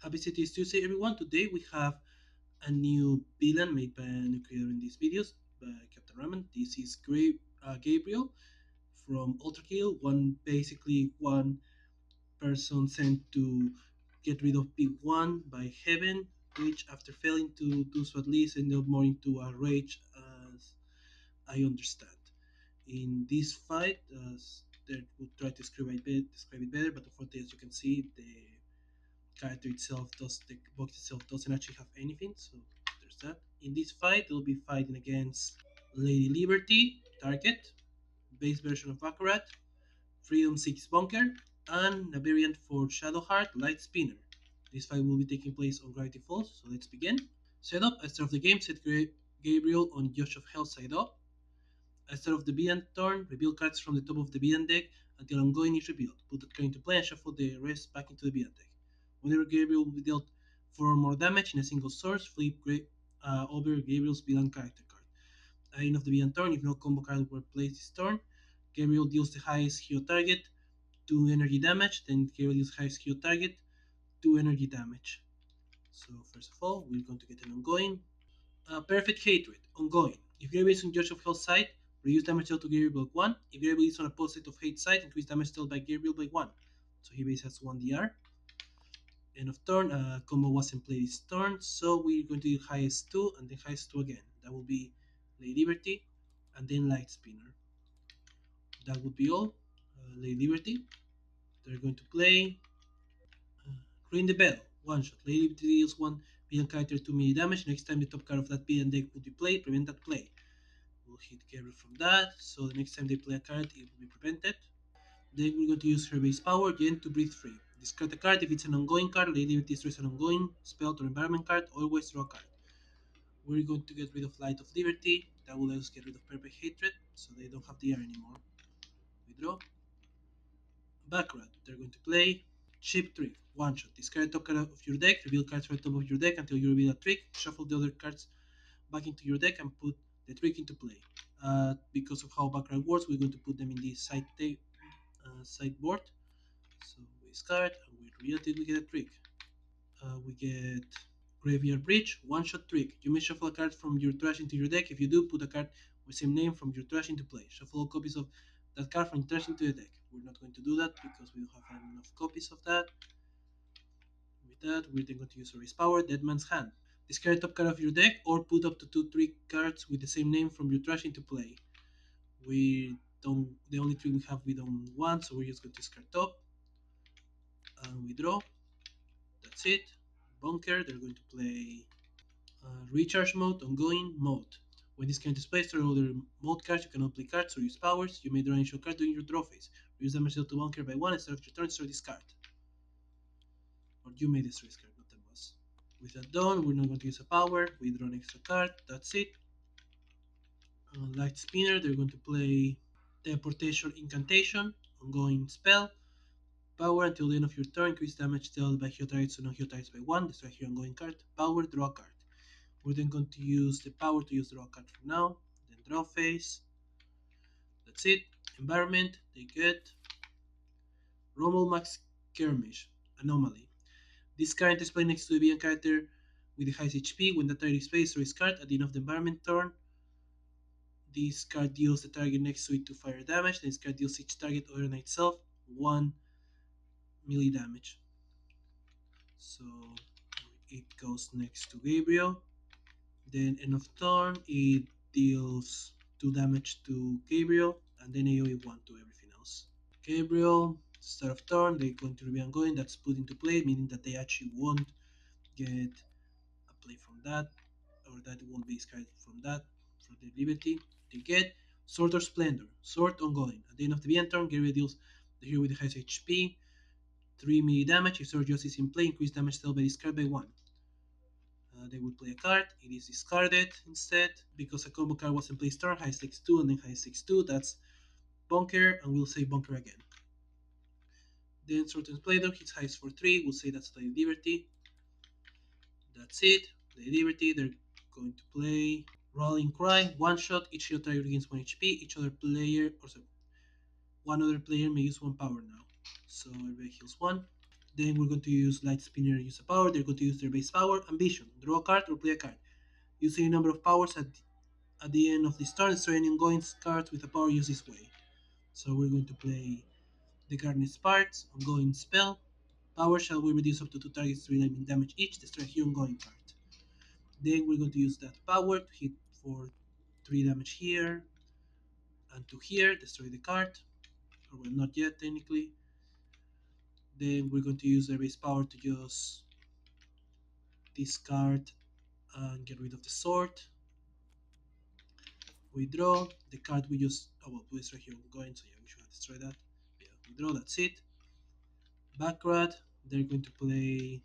Happy Cities Tuesday, everyone. Today we have a new villain made by a new creator in these videos by Captain Raman. This is Gabriel from Ultra Kill, basically one person sent to get rid of Big One by Heaven, which after failing to do so at least ended up more into a rage as I understand. In this fight, they would try to describe it better, but unfortunately, as you can see, the box itself doesn't actually have anything, so there's that. In this fight, they'll be fighting against Lady Liberty, Target, base version of Baccarat, Freedom 6 Bunker, and a variant for Shadowheart, Light Spinner. This fight will be taking place on Gravity Falls, so let's begin. Setup: at start of the game, set Gabriel on Josh of Hell side up. At start of the Villain turn, reveal cards from the top of the Villain deck until ongoing is revealed. Put that card into play and shuffle the rest back into the Villain deck. Whenever Gabriel will be dealt 4 or more damage in a single source, flip over Gabriel's villain character card. At the end of the villain turn, if no combo card were placed this turn, Gabriel deals the highest hero target 2 energy damage, then Gabriel deals highest hero target 2 energy damage. So first of all, we're going to get an ongoing. Perfect Hatred, ongoing. If Gabriel is on Judge of Hell's side, reduce damage dealt to Gabriel by 1. If Gabriel is on opposite of Hate side, increase damage dealt by Gabriel by 1. So he basically has 1 DR. End of turn, combo wasn't played this turn, so we're going to do highest 2 and then highest 2 again. That will be Lady Liberty and then Light Spinner. That would be all. Lady Liberty. They're going to play Ring the Bell. One shot. Lady Liberty deals 1 villain character 2 melee damage. Next time the top card of that villain deck would be played, prevent that play. We'll hit Gabriel from that, so the next time they play a card, it will be prevented. Then we're going to use her base power, Jen, to breathe free. Discard a card if it's an ongoing card. Lady Liberty destroys an ongoing spell or environment card. Always draw a card. We're going to get rid of Light of Liberty. That will let us get rid of Perfect Hatred, so they don't have the air anymore. We draw. Baccarat. They're going to play Chip Trick. One shot. Discard top card of your deck. Reveal cards from the top of your deck until you reveal a trick. Shuffle the other cards back into your deck and put the trick into play. Because of how Baccarat works, we're going to put them in the sideboard. So we discard and we reveal it. We get a trick. We get Graveyard Bridge, one shot trick. You may shuffle a card from your trash into your deck. If you do, put a card with same name from your trash into play. Shuffle all copies of that card from trash into the deck. We're not going to do that because we don't have enough copies of that. With that, we're then going to use Raise Power, Dead Man's Hand. Discard top card of your deck or put up to 2 trick cards with the same name from your trash into play. The only trick we have we don't want, so we're just going to discard top. And we draw. That's it. Bunker, they're going to play recharge mode, ongoing mode. When this card is placed or other mode cards, you cannot play cards or use powers. You may draw an initial card during your draw phase. Reduce damage dealt to bunker by 1 instead of your turn, destroy this card. Or you may destroy this card, not the boss. With that done, we're not going to use a power. We draw an extra card. That's it. Light Spinner, they're going to play Teleportation Incantation, ongoing spell. Power until the end of your turn, increase damage dealt by hero targets to non-hero targets by 1, destroy hero ongoing card. Power, draw a card. We're then going to use the power to use draw card for now. Then draw phase. That's it. Environment. They get Rommel Max Skirmish. Anomaly. This card is played next to the villain character with the highest HP. When that target is placed or is card at the end of the environment turn, this card deals the target next to it 2 fire damage. Then this card deals each target other than itself 1 melee damage. So it goes next to Gabriel. Then end of turn, it deals 2 damage to Gabriel, and then AoE 1 to everything else. Gabriel, start of turn, they're going to be ongoing, that's put into play, meaning that they actually won't get a play from that, or that won't be discarded from that, for the Liberty. They get Sword or Splendor, Sword ongoing. At the end of the end turn, Gabriel deals the hero with the highest HP, 3 melee damage. If Sword just is in play, increase damage dealt by discard by 1. They would play a card, it is discarded instead because a combo card wasn't placed turn, high stakes 2 and then high stakes 2, that's Bunker, and we'll say Bunker again. Then Sorten's Playdough hits highest for 3, we'll say that's Lady Liberty. That's it, Lady Liberty, they're going to play Rallying Cry, one shot, each hero target gains 1 HP, each other player, or so, one other player may use 1 power now. So everybody heals 1. Then we're going to use light spinner, use a power. They're going to use their base power and vision. Draw a card or play a card. Use any number of powers at the end of this turn. Destroy any ongoing cards with a power used this way. So we're going to play the Garnet Sparks, ongoing spell. Power shall be reduced up to 2 targets, 3 lightning damage each. Destroy here ongoing card. Then we're going to use that power to hit for 3 damage here and 2 here. Destroy the card. Or well, not yet technically. Then we're going to use their base power to just discard and get rid of the sword. We draw the card we just we destroy here ongoing, so yeah, we should have destroyed that. Yeah, we draw, that's it. Baccarat, they're going to play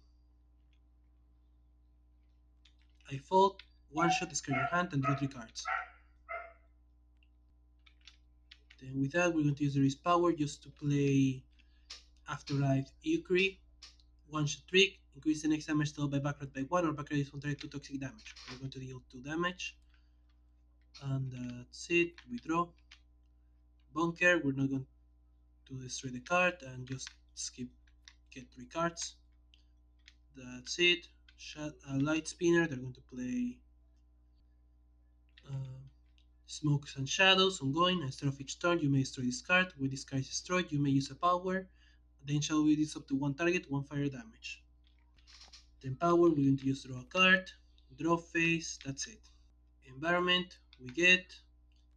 I fault, one shot, discard your hand and draw 3 cards. Then with that we're going to use the Risk Power just to play Afterlife Eucree. One shot trick, increase the next damage dealt by Baccarat by 1 or Baccarat is one target 2 toxic damage. We're going to deal 2 damage. And that's it, we draw. Bunker, we're not going to destroy the card and just skip, get 3 cards. That's it. Light Spinner, they're going to play uh, Smokes and Shadows ongoing. Instead of each turn, you may destroy this card. When this card is destroyed, you may use a power. Then shall we this up to 1 target, 1 fire damage. Then power, we're going to use draw a card, draw phase, that's it. Environment, we get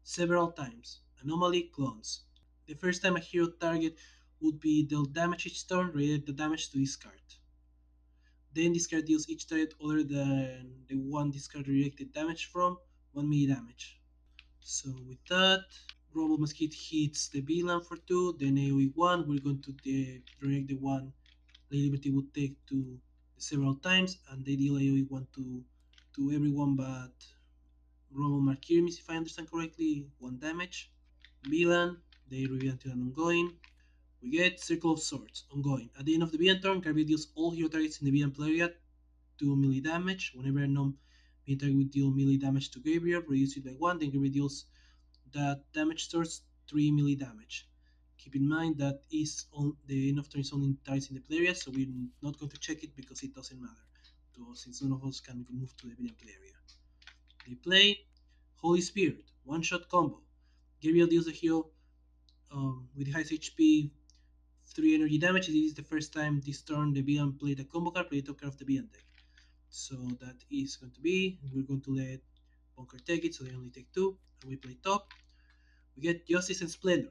several times. Anomaly, clones. The first time a hero target would be dealt damage each turn, relate the damage to this card. Then this card deals each target other than the one this card reacted damage from 1 melee damage. So with that, Rumble Mosquito hits the villain for 2, then AoE 1, we're going to react the one Lady Liberty would take to several times, and they deal AoE 1 to everyone but Rumble Markirimis, if I understand correctly, 1 damage. Villain, they reveal to an ongoing. We get Circle of Swords, ongoing. At the end of the villain turn, Gabriel deals all hero targets in the villain play area 2 melee damage. Whenever a non-villain target would deal melee damage to Gabriel, reduce it by 1, then Gabriel deals that damage stores 3 melee damage. Keep in mind that is on the end of turn is only targets in the play area, so we're not going to check it because it doesn't matter. So since none of us can move to the villain play area. They play Holy Spirit, one shot combo. Gabriel deals the hero with the highest HP 3 energy damage. It is the first time this turn the villain played a combo card, played top card of the villain deck. So that is going to be, we're going to let Bunker take it, so they only take 2, and we play top. We get Justice and Splendor.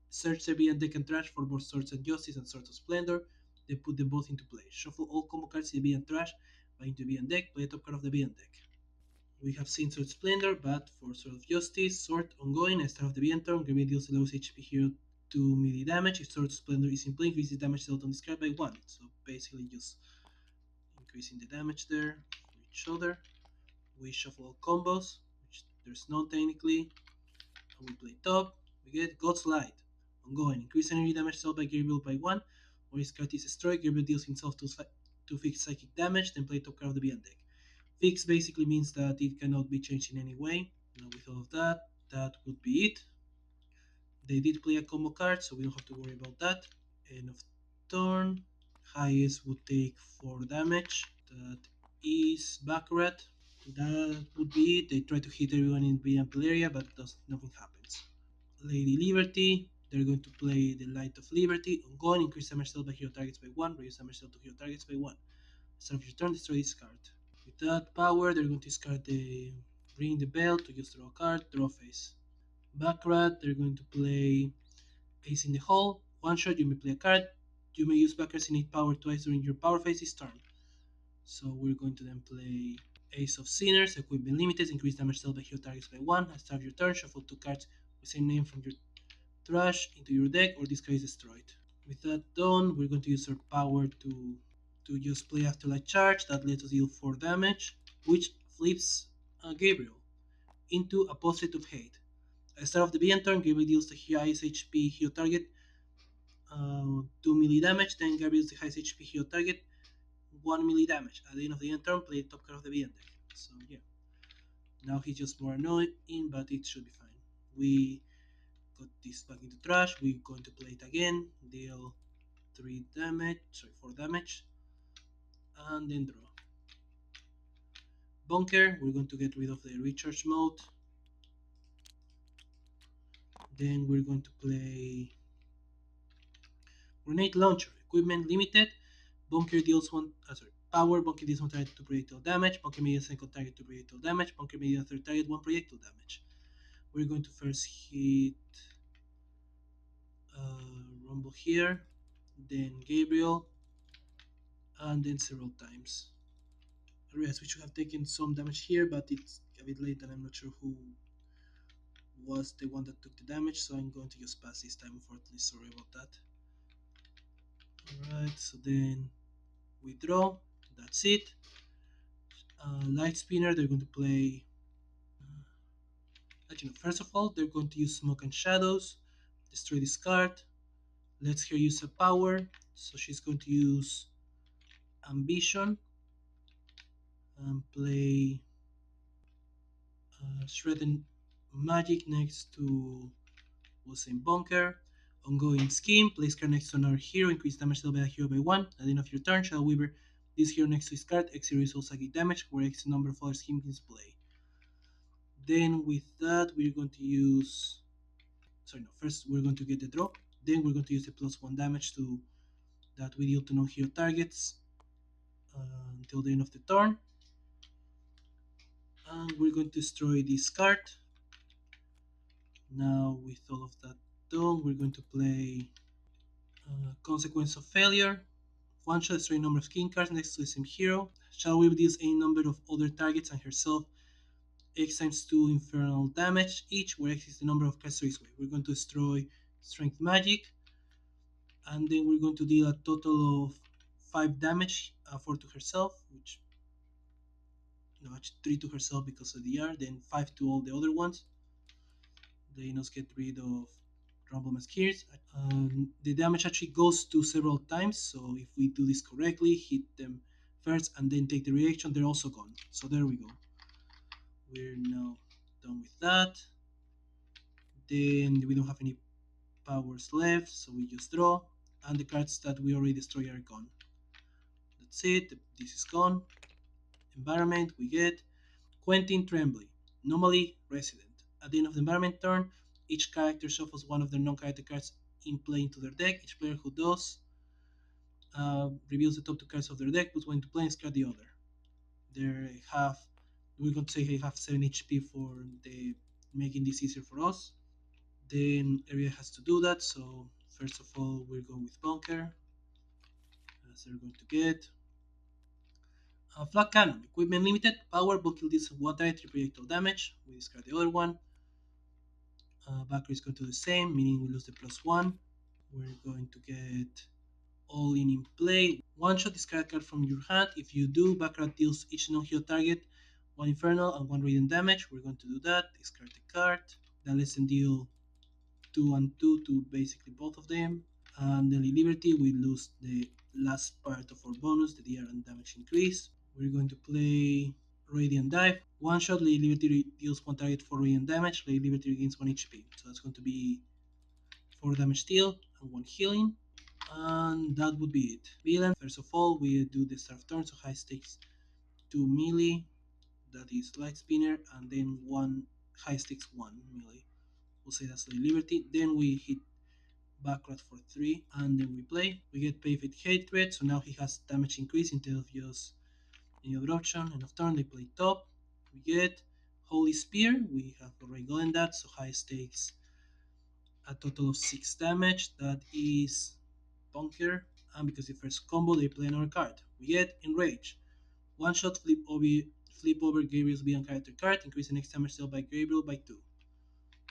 Search the villain deck and trash for both Swords and Justice and Swords of Splendor. Then put them both into play. Shuffle all combo cards in the villain trash by into villain deck, play a top card of the villain deck. We have seen Sword Splendor, but for Sword of Justice, Sword ongoing, and start of the villain turn, Gabriel deals the lowest HP hero 2 melee damage. If Sword Splendor is in play, increases damage dealt on this card by 1. So basically just increasing the damage there for each other. We shuffle all combos, which there's none technically, and we play top. We get God's Light, ongoing, increase energy damage dealt by Gabriel by 1. When his card is destroyed, Gabriel deals himself 2 fixed psychic damage, then play top card of the villain deck. Fix basically means that it cannot be changed in any way. Now with all of that, that would be it. They did play a combo card, so we don't have to worry about that. End of turn. Highest would take 4 damage. That is Baccarat. That would be it. They try to hit everyone in the area, but nothing happens. Lady Liberty. They're going to play the Light of Liberty. Ongoing, increase damage dealt by hero targets by 1, reduce damage dealt to hero targets by 1. Start of your turn, destroy this card. With that power, they're going to discard the ring the bell to just draw a card, draw face. Baccarat, they're going to play Ace in the Hole. One shot, you may play a card. You may use Baccarat's innate power twice during your power phase this turn. So we're going to then play Ace of Sinners, equipment limited, increase damage dealt by hero targets by 1. At start of your turn, shuffle 2 cards with same name from your trash into your deck, or this card is destroyed. With that done, we're going to use our power to just play Afterlife Charge. That lets us deal 4 damage, which flips Gabriel into a Portrait of Hate. At the start of the villain turn, Gabriel deals the highest HP hero target 2 melee damage, then Gabriel deals the highest HP hero target 1 melee damage. At the end of the end turn, play top card of the villain deck. So yeah, now he's just more annoying, but it should be fine. We got this back into trash, we're going to play it again, deal 3 damage, sorry, 4 damage, and then draw. Bunker, we're going to get rid of the recharge mode. Then we're going to play Grenade Launcher, equipment limited. Bunker deals one, sorry, power. Bunker deals one target to projectile damage. Bunker may deal second target to projectile damage. Bunker may deal third target one projectile damage. We're going to first hit Rumble here, then Gabriel, and then several times. I realize we should have taken some damage here, but it's a bit late and I'm not sure who was the one that took the damage, so I'm going to just pass this time, unfortunately. Sorry about that. Alright, so then we draw. That's it. Light Spinner, they're going to play. Actually, no, first of all, they're going to use Smoke and Shadows, destroy this card. Let's her use a power, so she's going to use Ambition and play Shredded Magic next to Usain Bunker. Ongoing Scheme, place card next to another hero, increase damage dealt by a hero by 1. At the end of your turn, Shadow Weaver this hero next to his card, X hero is psychic damage, where X number of other schemes in play. Then with that, we're going to use. Sorry, no. First, we're going to get the draw. Then we're going to use the +1 damage to that we deal to non-hero targets until the end of the turn. And we're going to destroy this card. Now, with all of that done, we're going to play Consequence of Failure. One shot destroy a number of skin cards next to the same hero. Shadow Weaver deals a number of other targets and herself X times 2 infernal damage each, where X is the number of cards this way. We're going to destroy Strength Magic, and then we're going to deal a total of 5 damage, 4 to herself, which no, actually 3 to herself because of the R, then 5 to all the other ones. They must get rid of Rumble Masquers. The damage actually goes to several times, so if we do this correctly, hit them first and then take the reaction, they're also gone. So there we go. We're now done with that. Then we don't have any powers left, so we just draw, and the cards that we already destroyed are gone. That's it. This is gone. Environment, we get Quentin Tremblay, normally resident. At the end of the environment turn, each character shuffles one of their non-character cards in play into their deck. Each player who does reveals the top 2 cards of their deck, puts one into play, and discard the other. They have, we're going to say they have 7 HP for the making this easier for us. Then area has to do that, so first of all we're going with Bunker, as they're going to get. Flat Cannon, equipment limited, power, book kill this one die, 3 projectile damage, we discard the other one. Baccarat is going to do the same, meaning we lose the +1. We're going to get all in play. One shot discard card from your hand. If you do, Baccarat deals each non-hero target 1 infernal and 1 radiant damage. We're going to do that, discard the card. That lets them deal 2 and 2 to basically both of them. And Daily Liberty, we lose the last part of our bonus, the DR and damage increase. We're going to play Radiant Dive. One shot, Lady Liberty deals 1 target for radiant damage. Lady Liberty regains 1 HP. So that's going to be 4 damage steal and 1 healing. And that would be it. Villain, first of all, we do the start of turn, so high stakes 2 melee. That is Light Spinner, and then 1 high stakes 1 melee. We'll say that's Lady Liberty. Then we hit Baccarat for 3, and then we play. We get Paved Hatred, so now he has damage increase instead of just any other option. End of turn, they play top. We get Holy Spear, we have already gotten that, so high stakes a total of 6 damage. That is Bunker, and because the first combo, they play another card. We get Enrage. One shot, flip over Gabriel's beyond character card, increase the next damage dealt by Gabriel by 2.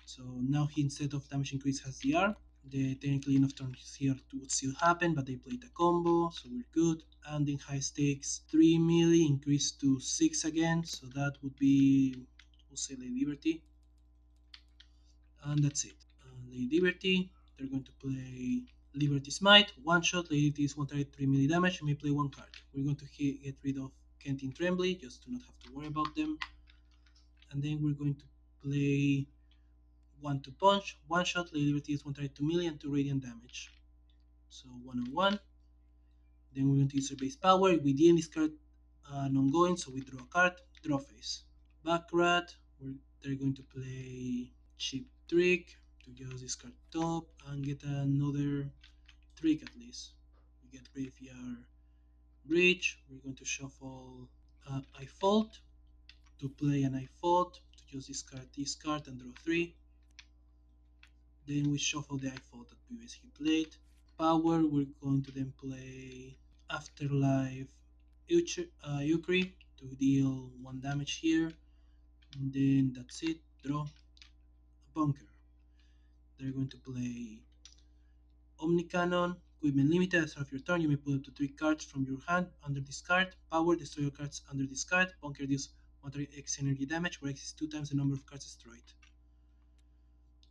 So now he, instead of damage increase, has the R. The technically enough turns here would still happen, but they played a combo, so we're good. And in high stakes, 3 melee increased to 6 again, so that would be, we'll say Lady Liberty. And that's it. Lady Liberty, they're going to play Liberty Smite, one shot, Lady Liberty is 1 target 3 melee damage, you may play 1 card. We're going to get rid of Quentin Tremblay, just to not have to worry about them. And then we're going to play 1 to punch, one shot, Lady Liberty is 1 target 2 melee and 2 radiant damage. So 101. Then we're going to use our base power. We didn't discard an ongoing, so we draw a card, draw phase. Baccarat, they're going to play cheap trick to just discard top and get another trick at least. We get graveyard bridge. We're going to shuffle I fault to play an I fault to just discard this card and draw three. Then we shuffle the I fault that we basically played. Power, we're going to then play Afterlife Ukri to deal 1 damage here. And then that's it. Draw a bunker. They're going to play Omni Cannon. Equipment limited. At the start of your turn, you may put up to 3 cards from your hand under this card. Power, destroy your cards under this card. Bunker deals 1 X energy damage, where X is 2 times the number of cards destroyed.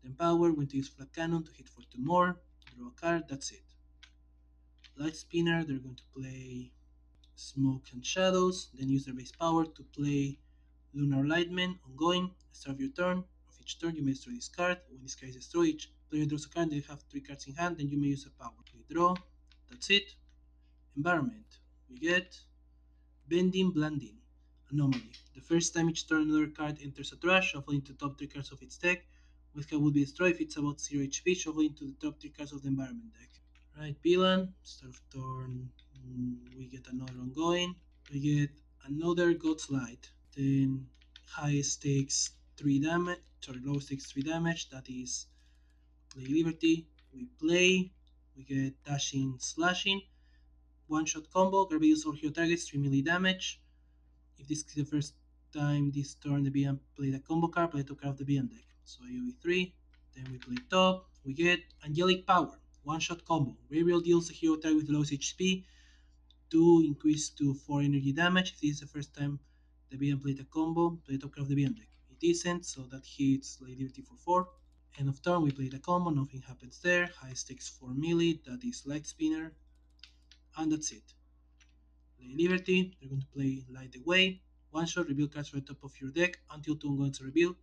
Then power, going to use Flat Cannon to hit for 2 more. Draw a card, that's it. Light Spinner, they're going to play Smoke and Shadows, then use their base power to play Lunar Lightman ongoing. At the start of your turn, of each turn, you may destroy this card. When this card is destroyed, each player draws a card, they have 3 cards in hand, then you may use a power. We draw, that's it. Environment, we get Bending Blending Anomaly. The first time each turn another card enters a trash, shuffle into the top 3 cards of its deck. Which card will be destroyed if it's about 0 HP, shuffle into the top 3 cards of the environment deck. Right, Bilan, start of turn, we get another ongoing. We get another God's Light. Then high stakes 3 damage, sorry, low stakes 3 damage, that is play Liberty. We play, we get Dashing Slashing. One shot combo, Gabriel or hero targets 3 melee damage. If this is the first time this turn the BM play the combo card, play top card of the BM deck. So AoE 3, then we play top, we get Angelic Power, one shot combo. Gabriel deals a hero target with the lowest HP, 2 increase to 4 energy damage. If this is the first time the BM played a combo, play top card of the BM deck. It isn't, so that hits Lady Liberty for 4. End of turn, we play the combo, nothing happens there. High stakes 4 melee, that is Light Spinner, and that's it. Lady Liberty, they're going to play Light the Way. One shot, reveal cards from the top of your deck until 2 ongoings are revealed.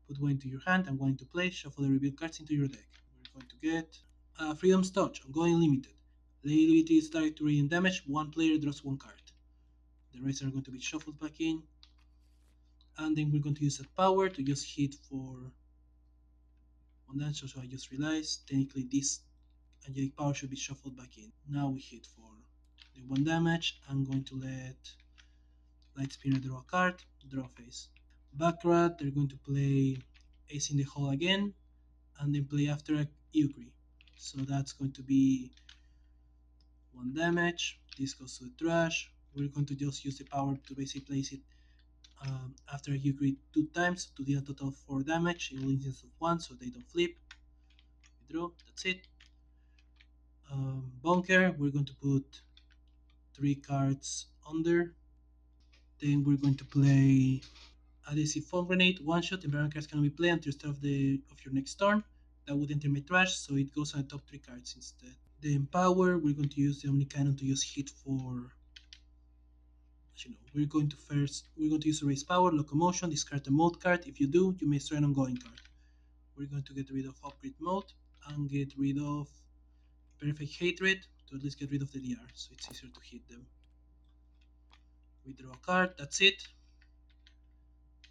Put 1 into your hand and 1 into play. Shuffle the revealed cards into your deck. We're going to get Freedom's Touch, ongoing limited. Lady Liberty is target to radiant damage. One player draws 1 card. The rest are going to be shuffled back in. And then we're going to use that power to just hit for 1 damage. So I just realized technically this angelic power should be shuffled back in. Now we hit for the 1 damage. I'm going to let Light Spinner draw a card, draw phase. Baccarat, they're going to play Ace in the Hole again, and then play after a Ukri. So that's going to be 1 damage. This goes to the trash. We're going to just use the power to basically place it after a Ukri 2 times to deal a total of 4 damage in all instances of 1, so they don't flip. We draw, that's it. Bunker, we're going to put 3 cards under. Then we're going to play Adhesive Foam Grenade, one shot. Environment cards cannot be played until the start of your next turn. That would enter my trash, so it goes on the top 3 cards instead. Then power, we're going to use the Omni Cannon to just hit for. We're going to use Erase Power, Locomotion, discard the mode card. If you do, you may destroy an ongoing card. We're going to get rid of Upgrade Mode and get rid of Perfect Hatred to at least get rid of the DR, so it's easier to hit them. We draw a card, that's it.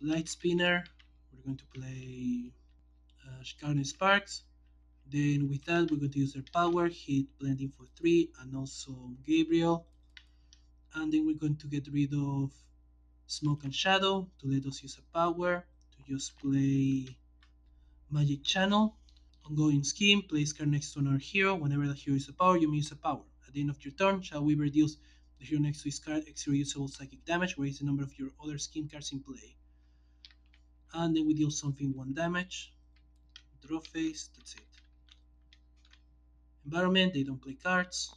Light Spinner, we're going to play Scarlet Sparks. Then with that, we're going to use their power, hit Blending for 3, and also Gabriel. And then we're going to get rid of Smoke and Shadow to let us use a power to just play Magic Channel. Ongoing scheme, place card next to another hero. Whenever that hero uses a power, you may use a power. At the end of your turn, Shadow Weaver deals the hero next to his card X usable psychic damage, where is the number of your other scheme cards in play. And then we deal something 1 damage. Draw phase, that's it. Environment, they don't play cards.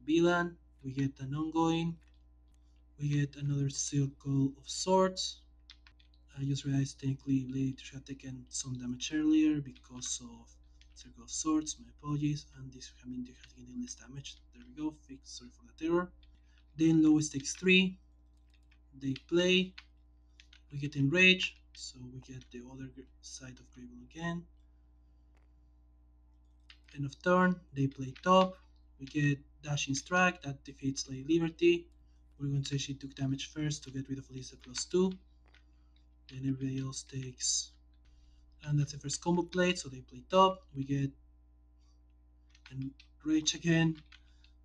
Villain, we get an ongoing. We get another Circle of Swords. I just realized technically Lady should have taken some damage earlier because of Circle of Swords. My apologies. And this I mean they have taken less damage. There we go. Fix. Sorry for the terror. Then lowest takes 3. They play. We get Enrage. So we get the other side of Gabriel again. End of turn, they play top. We get Dashing Strike that defeats Lady Liberty. We're going to say she took damage first to get rid of Lisa +2. Then everybody else takes. And that's the first combo played, so they play top. We get and Rage again.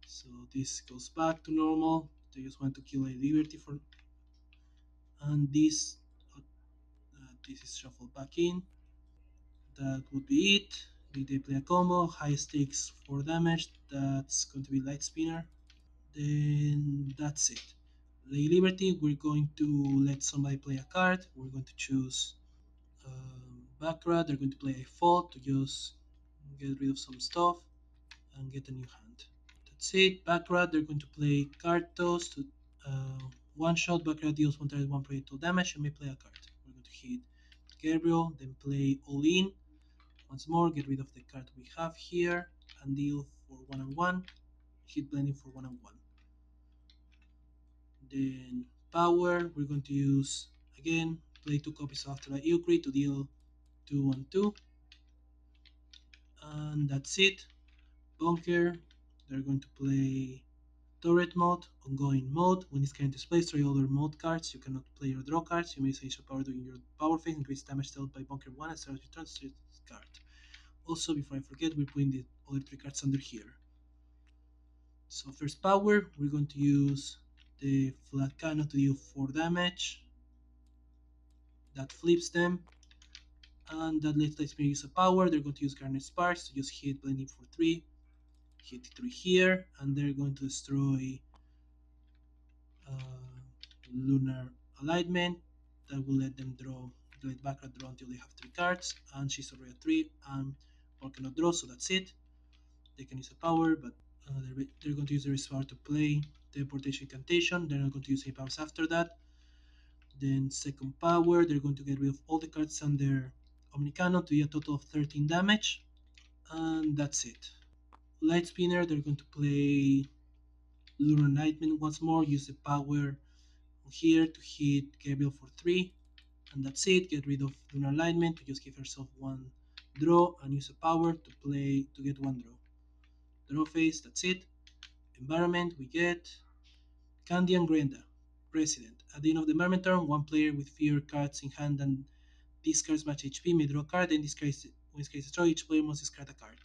So this goes back to normal. They just want to kill a Liberty for. And this is shuffled back in. That would be it. They play a combo, high stakes for damage. That's going to be Light Spinner. Then that's it. Lady Liberty, we're going to let somebody play a card. We're going to choose Baccarat. They're going to play a fault to just get rid of some stuff and get a new hand. That's it. Baccarat, they're going to play card toss to uh, one shot. Baccarat deals one target, one projectile damage, and may play a card. We're going to hit Gabriel, then play all in. Once more, get rid of the card we have here and deal for 1 and 1. Hit blending for 1 and 1. Then power, we're going to use again play 2 copies after that Euclid to deal 2 and 2, and that's it. Bunker, they're going to play turret mode, ongoing mode. When this character displays 3 other mode cards, you cannot play or draw cards. You may say your power during your power phase, increase damage dealt by bunker 1 and start returns to this card. Also, before I forget, we're putting the other 3 cards under here. So first power, we're going to use the flat cannon to deal 4 damage. That flips them, and that lets me use a power. They're going to use Garnet Sparks to just hit blending for 3, hit 3 here, and they're going to destroy Lunar Alignment. That will let them let Baccarat draw until they have 3 cards, and she's already at 3, and or cannot draw, so that's it. They can use a power, but they're going to use their power to play teleportation incantation. They're not going to use any powers after that. Then second power, they're going to get rid of all the cards under Omnicannon to do a total of 13 damage. And that's it. Light Spinner, they're going to play Lunar Nightmare once more, use the power here to hit Gabriel for 3. And that's it. Get rid of Lunar Alignment to just give herself 1 draw and use a power to play to get 1 draw. Draw phase, that's it. Environment, we get Candy and Grenda. President. At the end of the environment turn, one player with fewer cards in hand than discards match HP may draw a card, and when this card is destroyed, each player must discard a card.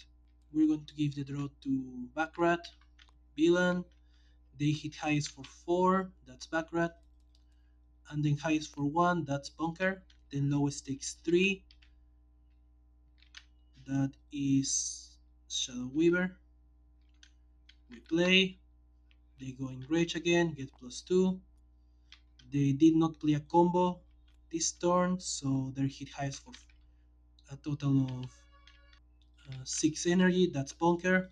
We're going to give the draw to Baccarat. Villain. They hit highest for 4, that's Baccarat. And then highest for 1, that's Bunker. Then lowest takes 3, that is Shadow Weaver. We play. They go in Rage again, get +2. They did not play a combo this turn, so their hit highest for a total of 6 energy, that's Bunker.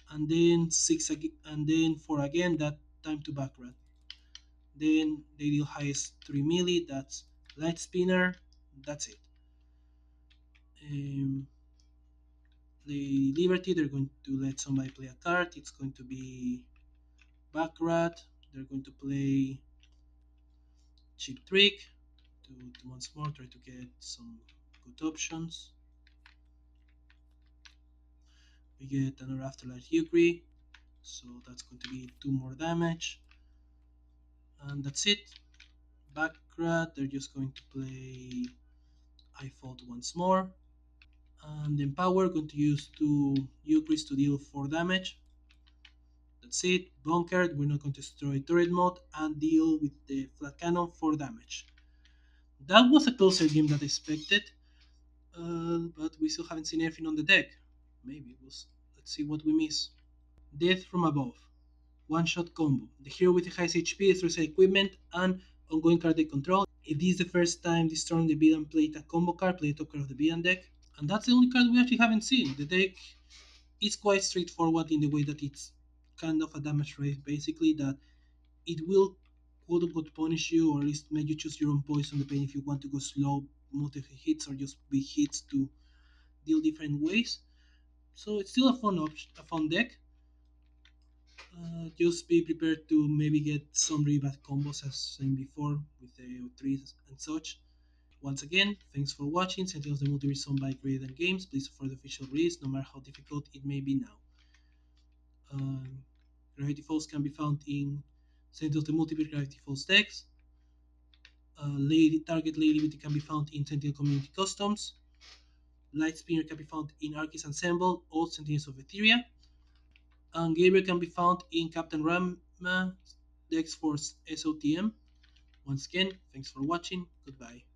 And then 6 again, and then 4 again, that time to Baccarat. Then they deal highest 3 melee, that's Light Spinner, that's it. The Liberty, they're going to let somebody play a card, it's going to be Baccarat. They're going to play Cheap Trick to once more try to get some good options. We get another Afterlife Euclid, so that's going to be 2 more damage. And that's it. Baccarat, they're just going to play I Fault once more. And then Power, going to use 2 Euclids to deal 4 damage. That's it. Bunker, we're not going to destroy turret mode and deal with the flat cannon 4 damage. That was a closer game than I expected, but we still haven't seen anything on the deck. Maybe it was. Let's see what we miss. Death from Above. One shot combo. The hero with the highest HP destroys equipment and ongoing card they control. If this is the first time this turn the villain played a combo card, play the top card of the villain deck. And that's the only card we actually haven't seen. The deck is quite straightforward in the way that it's kind of a damage rate, basically, that it will quote unquote punish you or at least make you choose your own poison depending if you want to go slow, multiple hits, or just big hits to deal different ways. So it's still a a fun deck. Just be prepared to maybe get some really bad combos as seen before with the trees and such. Once again, thanks for watching. Sentinels the Multiverse Zone by Greater Than Games. Please support the official release, no matter how difficult it may be now. Gravity Falls can be found in Sentinels the Multiverse Gravity Falls decks. Lady Target Lady Liberty can be found in Sentinel Community Customs. Light Spinner can be found in Arki's Assemble or Sentinels of Etheria. And Gabriel can be found in Captain Raama decks for SoTM. Once again, thanks for watching. Goodbye.